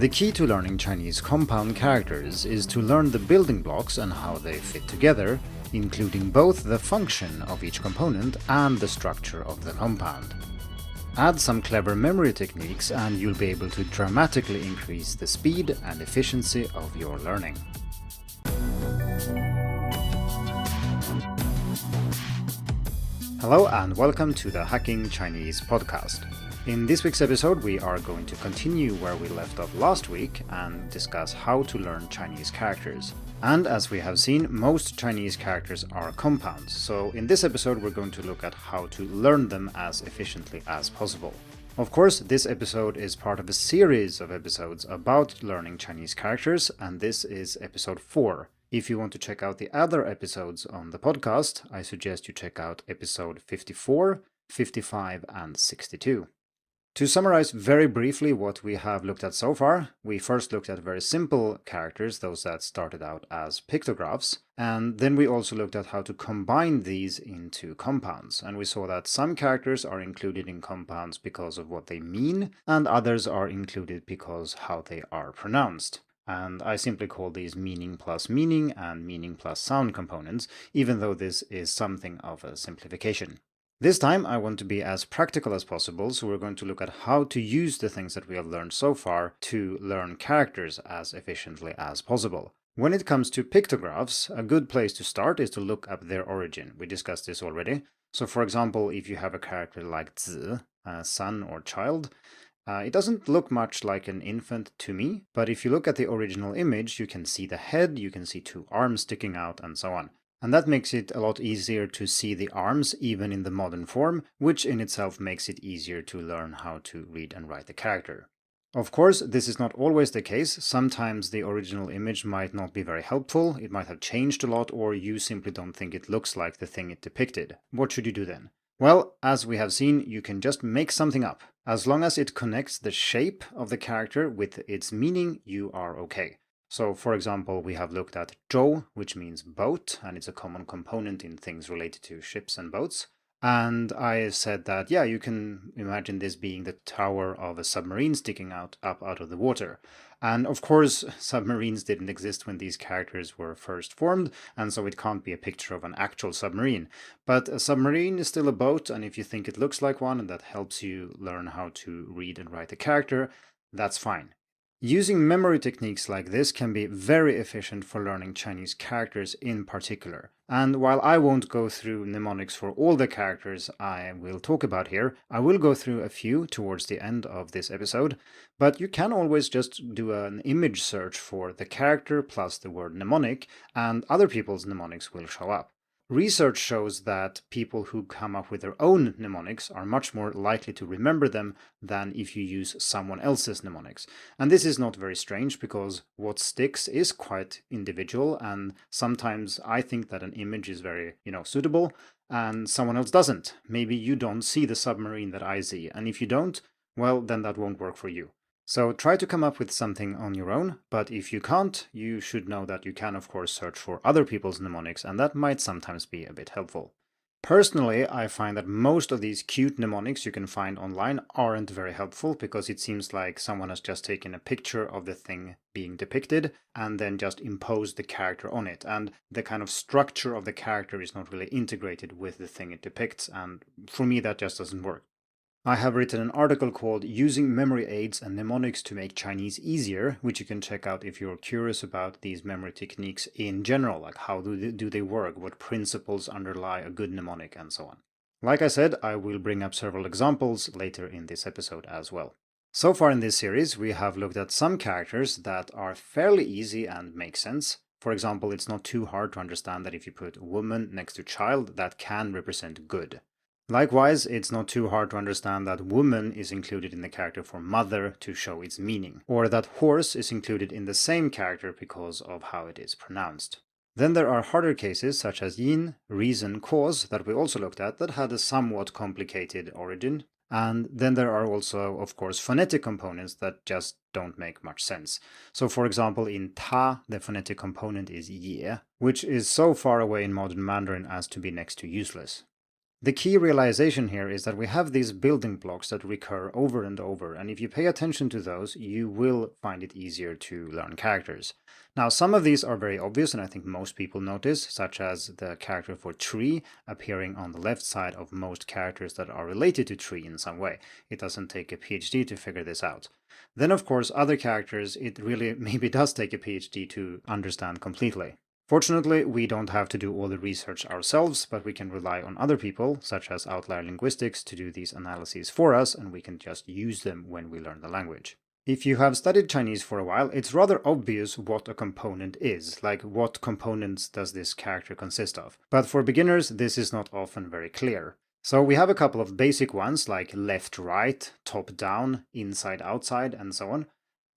The key to learning Chinese compound characters is to learn the building blocks and how they fit together, including both the function of each component and the structure of the compound. Add some clever memory techniques and you'll be able to dramatically increase the speed and efficiency of your learning. Hello and welcome to the Hacking Chinese podcast. In this week's episode, we are going to continue where we left off last week and discuss how to learn Chinese characters. And as we have seen, most Chinese characters are compounds, so in this episode we're going to look at how to learn them as efficiently as possible. Of course, this episode is part of a series of episodes about learning Chinese characters, and this is episode 4. If you want to check out the other episodes on the podcast, I suggest you check out episode 54, 55, and 62. To summarize very briefly what we have looked at so far, we first looked at very simple characters, those that started out as pictographs, and then we also looked at how to combine these into compounds, and we saw that some characters are included in compounds because of what they mean, and others are included because how they are pronounced. And I simply call these meaning plus meaning and meaning plus sound components, even though this is something of a simplification. This time I want to be as practical as possible, so we're going to look at how to use the things that we have learned so far to learn characters as efficiently as possible. When it comes to pictographs, a good place to start is to look up their origin. We discussed this already. So for example, if you have a character like Zi, a son or child, it doesn't look much like an infant to me, but if you look at the original image, you can see the head, you can see 2 arms sticking out, and so on. And that makes it a lot easier to see the arms even in the modern form, which in itself makes it easier to learn how to read and write the character. Of course, this is not always the case. Sometimes the original image might not be very helpful, it might have changed a lot, or you simply don't think it looks like the thing it depicted. What should you do then? Well, as we have seen, you can just make something up. As long as it connects the shape of the character with its meaning, you are okay. So, for example, we have looked at zhou, which means boat, and it's a common component in things related to ships and boats. And I said that, yeah, you can imagine this being the tower of a submarine sticking up out of the water. And of course, submarines didn't exist when these characters were first formed, and so it can't be a picture of an actual submarine. But a submarine is still a boat, and if you think it looks like one and that helps you learn how to read and write a character, that's fine. Using memory techniques like this can be very efficient for learning Chinese characters in particular. And while I won't go through mnemonics for all the characters I will talk about here, I will go through a few towards the end of this episode, but you can always just do an image search for the character plus the word mnemonic, and other people's mnemonics will show up. Research shows that people who come up with their own mnemonics are much more likely to remember them than if you use someone else's mnemonics. And this is not very strange because what sticks is quite individual, and sometimes I think that an image is very, suitable and someone else doesn't. Maybe you don't see the submarine that I see, and if you don't, well, then that won't work for you. So try to come up with something on your own, but if you can't, you should know that you can of course search for other people's mnemonics, and that might sometimes be a bit helpful. Personally, I find that most of these cute mnemonics you can find online aren't very helpful because it seems like someone has just taken a picture of the thing being depicted and then just imposed the character on it, and the kind of structure of the character is not really integrated with the thing it depicts, and for me that just doesn't work. I have written an article called Using Memory Aids and Mnemonics to Make Chinese Easier, which you can check out if you're curious about these memory techniques in general, like how do they work, what principles underlie a good mnemonic, and so on. Like I said, I will bring up several examples later in this episode as well. So far in this series, we have looked at some characters that are fairly easy and make sense. For example, it's not too hard to understand that if you put woman next to child, that can represent good. Likewise, it's not too hard to understand that woman is included in the character for mother to show its meaning, or that horse is included in the same character because of how it is pronounced. Then there are harder cases such as yin, reason, cause that we also looked at that had a somewhat complicated origin. And then there are also, of course, phonetic components that just don't make much sense. So for example, in ta, the phonetic component is ye, which is so far away in modern Mandarin as to be next to useless. The key realization here is that we have these building blocks that recur over and over, and if you pay attention to those, you will find it easier to learn characters. Now, some of these are very obvious, and I think most people notice, such as the character for tree appearing on the left side of most characters that are related to tree in some way. It doesn't take a PhD to figure this out. Then, of course, other characters, it really maybe does take a PhD to understand completely. Fortunately, we don't have to do all the research ourselves, but we can rely on other people, such as Outlier Linguistics, to do these analyses for us, and we can just use them when we learn the language. If you have studied Chinese for a while, it's rather obvious what a component is, like what components does this character consist of. But for beginners, this is not often very clear. So we have a couple of basic ones, like left-right, top-down, inside-outside, and so on.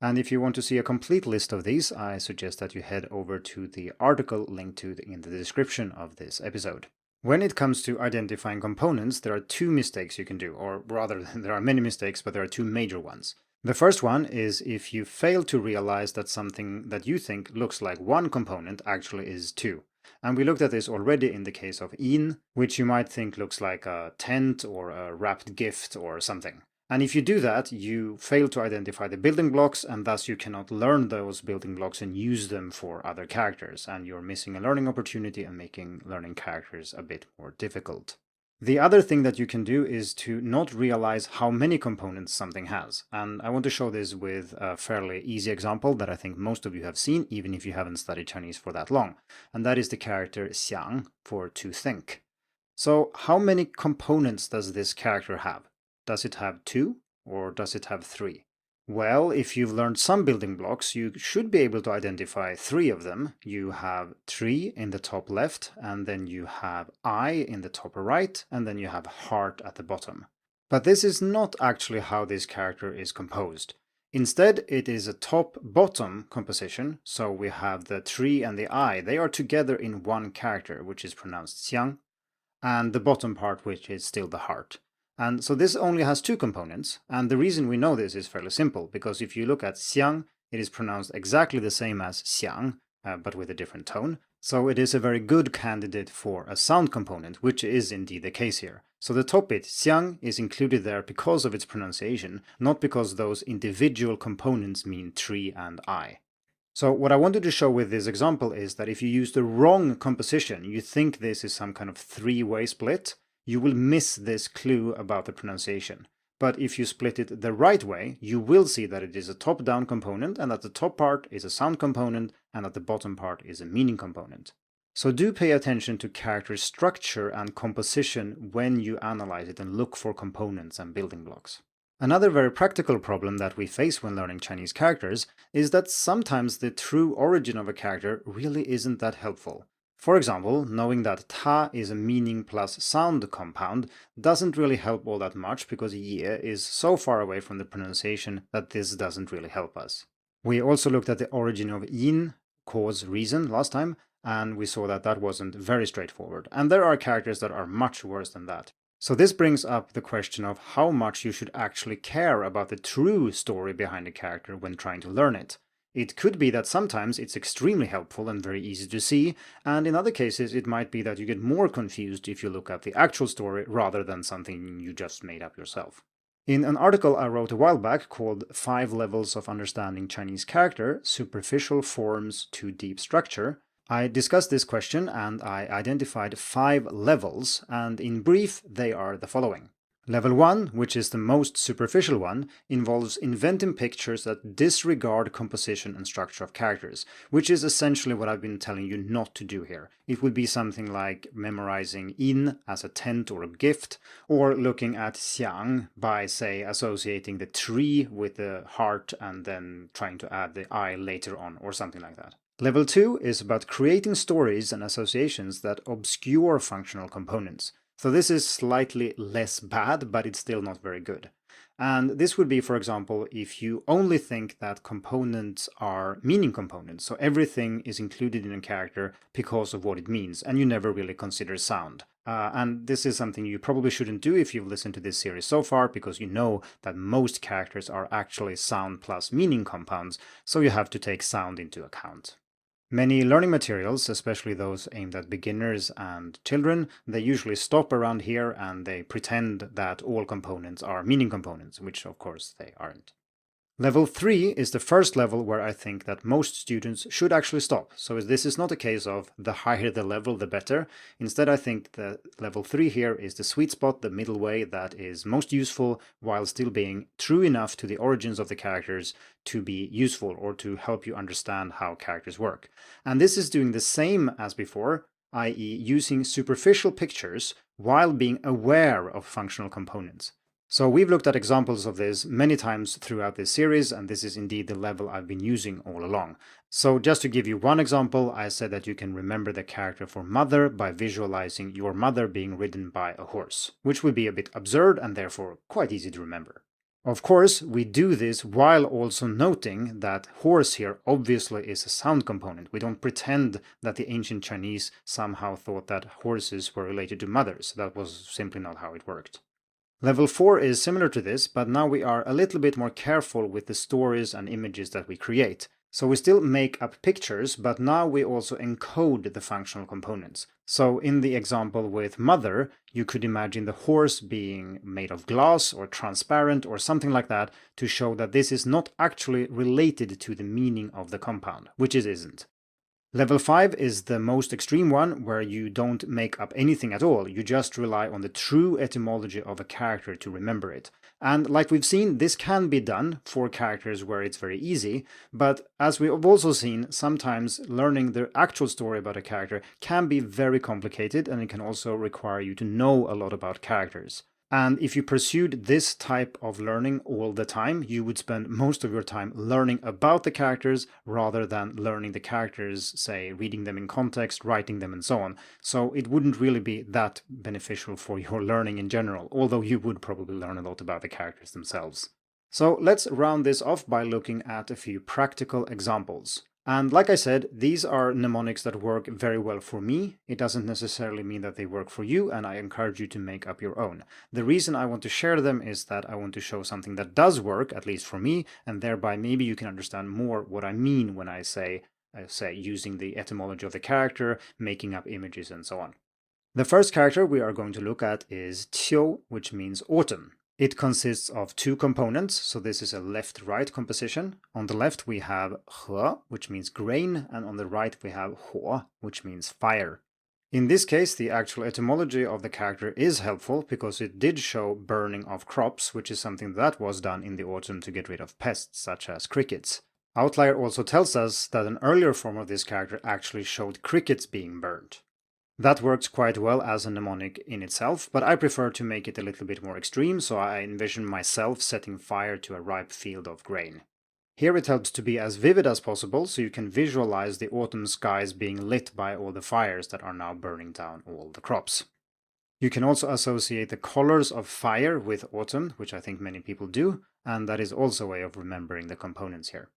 And if you want to see a complete list of these, I suggest that you head over to the article linked to in the description of this episode. When it comes to identifying components, there are two mistakes you can do, or rather, there are many mistakes, but there are two major ones. The first one is if you fail to realize that something that you think looks like one component actually is two. And we looked at this already in the case of in, which you might think looks like a tent or a wrapped gift or something. And if you do that, you fail to identify the building blocks, and thus you cannot learn those building blocks and use them for other characters, and you're missing a learning opportunity and making learning characters a bit more difficult. The other thing that you can do is to not realize how many components something has, and I want to show this with a fairly easy example that I think most of you have seen, even if you haven't studied Chinese for that long, and that is the character xiang for to think. So how many components does this character have? Does it have 2 or does it have 3? Well, if you've learned some building blocks, you should be able to identify 3 of them. You have tree in the top left, and then you have eye in the top right, and then you have heart at the bottom. But this is not actually how this character is composed. Instead, it is a top-bottom composition, so we have the tree and the eye. They are together in one character, which is pronounced xiang, and the bottom part, which is still the heart. And so this only has 2 components, and the reason we know this is fairly simple, because if you look at xiang, it is pronounced exactly the same as xiang, but with a different tone. So it is a very good candidate for a sound component, which is indeed the case here. So the top bit, xiang, is included there because of its pronunciation, not because those individual components mean tree and eye. So what I wanted to show with this example is that if you use the wrong composition, you think this is some kind of 3-way split, you will miss this clue about the pronunciation. But if you split it the right way, you will see that it is a top-down component, and that the top part is a sound component, and that the bottom part is a meaning component. So do pay attention to character structure and composition when you analyze it and look for components and building blocks. Another very practical problem that we face when learning Chinese characters is that sometimes the true origin of a character really isn't that helpful. For example, knowing that ta is a meaning plus sound compound doesn't really help all that much because ye is so far away from the pronunciation that this doesn't really help us. We also looked at the origin of yin, cause, reason, last time, and we saw that that wasn't very straightforward. And there are characters that are much worse than that. So this brings up the question of how much you should actually care about the true story behind a character when trying to learn it. It could be that sometimes it's extremely helpful and very easy to see, and in other cases it might be that you get more confused if you look at the actual story rather than something you just made up yourself. In an article I wrote a while back called 5 Levels of Understanding Chinese Character, Superficial Forms to Deep Structure, I discussed this question and I identified 5 levels, and in brief they are the following. Level 1, which is the most superficial one, involves inventing pictures that disregard composition and structure of characters, which is essentially what I've been telling you not to do here. It would be something like memorizing in as a tent or a gift, or looking at xiang by, say, associating the tree with the heart and then trying to add the eye later on, or something like that. Level 2 is about creating stories and associations that obscure functional components. So this is slightly less bad, but it's still not very good. And this would be, for example, if you only think that components are meaning components, so everything is included in a character because of what it means, and you never really consider sound. And this is something you probably shouldn't do if you've listened to this series so far, because you know that most characters are actually sound plus meaning compounds, so you have to take sound into account. Many learning materials, especially those aimed at beginners and children, they usually stop around here and they pretend that all components are meaning components, which of course they aren't. Level 3 is the first level where I think that most students should actually stop. So this is not a case of the higher the level, the better. Instead, I think that level 3 here is the sweet spot, the middle way that is most useful while still being true enough to the origins of the characters to be useful or to help you understand how characters work. And this is doing the same as before, i.e. using superficial pictures while being aware of functional components. So we've looked at examples of this many times throughout this series, and this is indeed the level I've been using all along. So just to give you one example, I said that you can remember the character for mother by visualizing your mother being ridden by a horse, which would be a bit absurd and therefore quite easy to remember. Of course, we do this while also noting that horse here obviously is a sound component. We don't pretend that the ancient Chinese somehow thought that horses were related to mothers. That was simply not how it worked. Level 4 is similar to this, but now we are a little bit more careful with the stories and images that we create. So we still make up pictures, but now we also encode the functional components. So in the example with mother, you could imagine the horse being made of glass or transparent or something like that to show that this is not actually related to the meaning of the compound, which it isn't. Level 5 is the most extreme one, where you don't make up anything at all, you just rely on the true etymology of a character to remember it. And like we've seen, this can be done for characters where it's very easy, but as we've also seen, sometimes learning the actual story about a character can be very complicated, and it can also require you to know a lot about characters. And if you pursued this type of learning all the time, you would spend most of your time learning about the characters rather than learning the characters, say, reading them in context, writing them, and so on. So it wouldn't really be that beneficial for your learning in general, although you would probably learn a lot about the characters themselves. So let's round this off by looking at a few practical examples. And like I said, these are mnemonics that work very well for me. It doesn't necessarily mean that they work for you, and I encourage you to make up your own. The reason I want to share them is that I want to show something that does work, at least for me, and thereby maybe you can understand more what I mean when I say using the etymology of the character, making up images, and so on. The first character we are going to look at is qiu, which means autumn. It consists of two components, so this is a left-right composition. On the left we have he, which means grain, and on the right we have huo, which means fire. In this case, the actual etymology of the character is helpful because it did show burning of crops, which is something that was done in the autumn to get rid of pests such as crickets. Outlier also tells us that an earlier form of this character actually showed crickets being burned. That works quite well as a mnemonic in itself, but I prefer to make it a little bit more extreme, so I envision myself setting fire to a ripe field of grain. Here it helps to be as vivid as possible, so you can visualize the autumn skies being lit by all the fires that are now burning down all the crops. You can also associate the colors of fire with autumn, which I think many people do, and that is also a way of remembering the components here.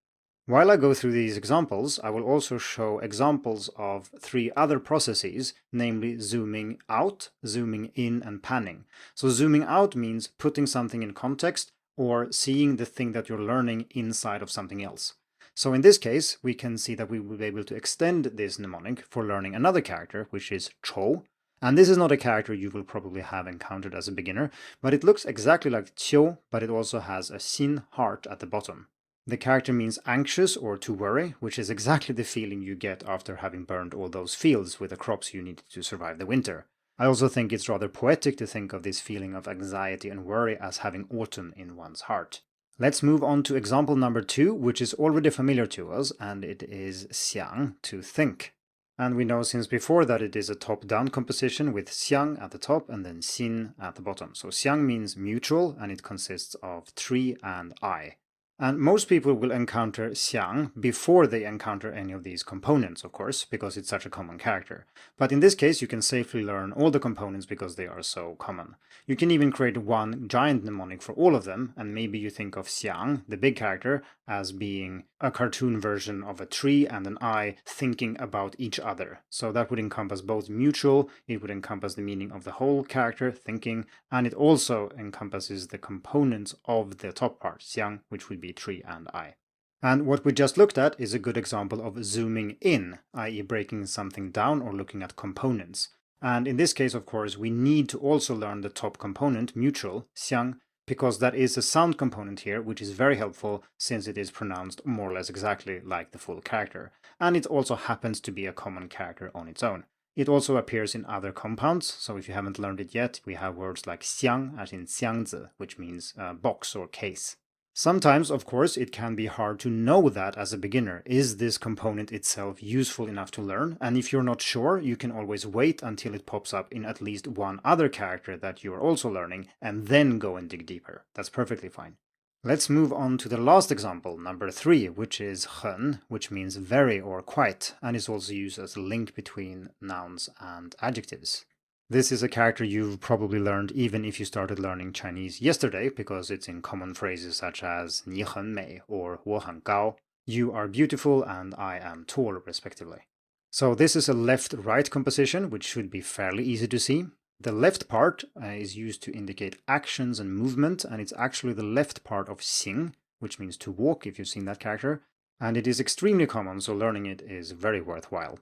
While I go through these examples, I will also show examples of three other processes, namely zooming out, zooming in, and panning. So zooming out means putting something in context or seeing the thing that you're learning inside of something else. So in this case, we can see that we will be able to extend this mnemonic for learning another character, which is chou. And this is not a character you will probably have encountered as a beginner, but it looks exactly like qiu, but it also has a xin heart at the bottom. The character means anxious or to worry, which is exactly the feeling you get after having burned all those fields with the crops you needed to survive the winter. I also think it's rather poetic to think of this feeling of anxiety and worry as having autumn in one's heart. Let's move on to example number 2, which is already familiar to us, and it is xiang, to think. And we know since before that it is a top-down composition with xiang at the top and then xin at the bottom. So xiang means mutual, and it consists of tree and I. And most people will encounter xiang before they encounter any of these components, of course, because it's such a common character. But in this case, you can safely learn all the components because they are so common. You can even create one giant mnemonic for all of them, and maybe you think of xiang, the big character, as being a cartoon version of a tree and an I thinking about each other. So that would encompass both mutual, it would encompass the meaning of the whole character, thinking, and it also encompasses the components of the top part, xiang, which would be tree and I. And what we just looked at is a good example of zooming in, i.e. breaking something down or looking at components. And in this case, of course, we need to also learn the top component, mutual, xiang, because that is a sound component here, which is very helpful since it is pronounced more or less exactly like the full character. And it also happens to be a common character on its own. It also appears in other compounds, so if you haven't learned it yet, we have words like xiang, as in xiangzi, which means box or case. Sometimes, of course, it can be hard to know that as a beginner. Is this component itself useful enough to learn? And if you're not sure, you can always wait until it pops up in at least one other character that you're also learning, and then go and dig deeper. That's perfectly fine. Let's move on to the last example, number 3, which is很, which means very or quite, and is also used as a link between nouns and adjectives. This is a character you've probably learned even if you started learning Chinese yesterday, because it's in common phrases such as 你很美 or 我很高, you are beautiful and I am tall, respectively. So this is a left-right composition, which should be fairly easy to see. The left part is used to indicate actions and movement, and it's actually the left part of 行, which means to walk if you've seen that character, and it is extremely common, so learning it is very worthwhile.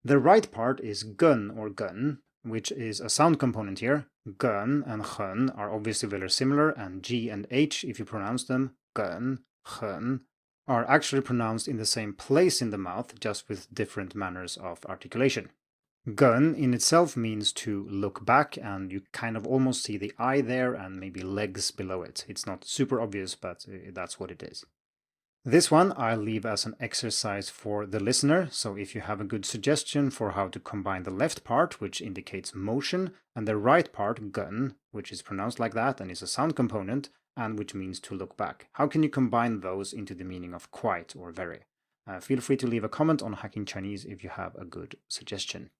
The right part is 根 or 梗, which is a sound component here. 梗 and 很 are obviously very similar, and G and H, if you pronounce them, 梗, 很, are actually pronounced in the same place in the mouth, just with different manners of articulation. 梗 in itself means to look back, and you kind of almost see the eye there and maybe legs below it. It's not super obvious, but that's what it is. This one I'll leave as an exercise for the listener, so if you have a good suggestion for how to combine the left part, which indicates motion, and the right part, 梗, which is pronounced like that and is a sound component, and which means to look back. How can you combine those into the meaning of quite or very? Feel free to leave a comment on Hacking Chinese if you have a good suggestion.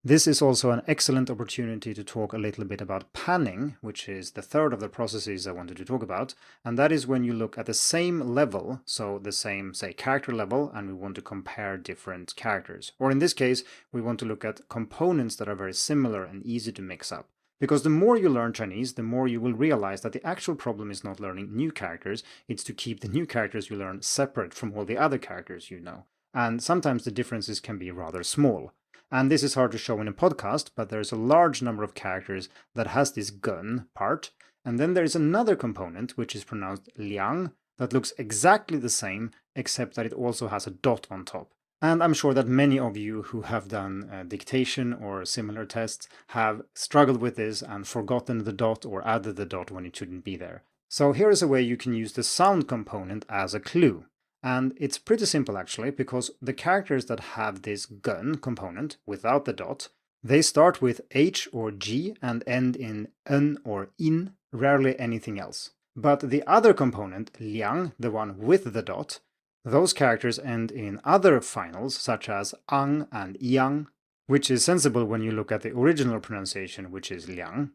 This is also an excellent opportunity to talk a little bit about panning, which is the third of the processes I wanted to talk about, and that is when you look at the same level, so the same, say, character level, and we want to compare different characters. Or in this case, we want to look at components that are very similar and easy to mix up. Because the more you learn Chinese, the more you will realize that the actual problem is not learning new characters, it's to keep the new characters you learn separate from all the other characters you know. And sometimes the differences can be rather small. And this is hard to show in a podcast, but there's a large number of characters that has this 梗 part, and then there is another component, which is pronounced 梁, that looks exactly the same, except that it also has a dot on top. And I'm sure that many of you who have done dictation or similar tests have struggled with this and forgotten the dot or added the dot when it shouldn't be there. So here is a way you can use the sound component as a clue. And it's pretty simple actually, because the characters that have this 梗 component without the dot, they start with H or G and end in N or in, rarely anything else. But the other component, 梁, the one with the dot, those characters end in other finals such as ang and yang, which is sensible when you look at the original pronunciation, which is 梁.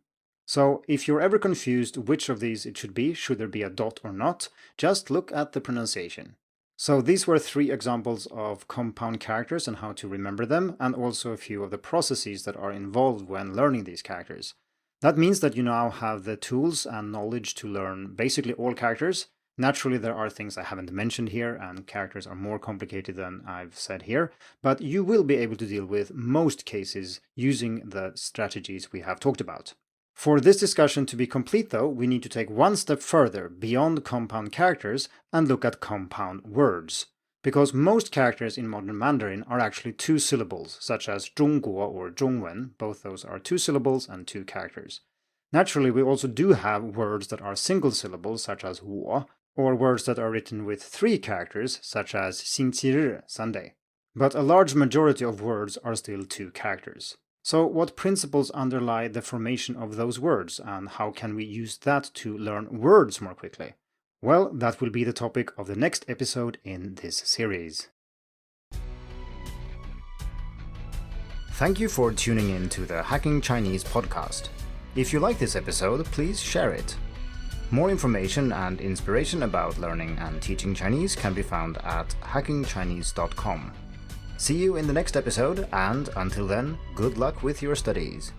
So if you're ever confused which of these it should there be a dot or not, just look at the pronunciation. So these were 3 examples of compound characters and how to remember them, and also a few of the processes that are involved when learning these characters. That means that you now have the tools and knowledge to learn basically all characters. Naturally, there are things I haven't mentioned here, and characters are more complicated than I've said here, but you will be able to deal with most cases using the strategies we have talked about. For this discussion to be complete, though, we need to take one step further beyond compound characters and look at compound words. Because most characters in modern Mandarin are actually 2 syllables, such as 中国 or 中文, both those are 2 syllables and 2 characters. Naturally, we also do have words that are single syllables, such as 我, or words that are written with 3 characters, such as 星期日, Sunday. But a large majority of words are still 2 characters. So what principles underlie the formation of those words, and how can we use that to learn words more quickly? Well, that will be the topic of the next episode in this series. Thank you for tuning in to the Hacking Chinese podcast. If you like this episode, please share it. More information and inspiration about learning and teaching Chinese can be found at hackingchinese.com. See you in the next episode, and until then, good luck with your studies.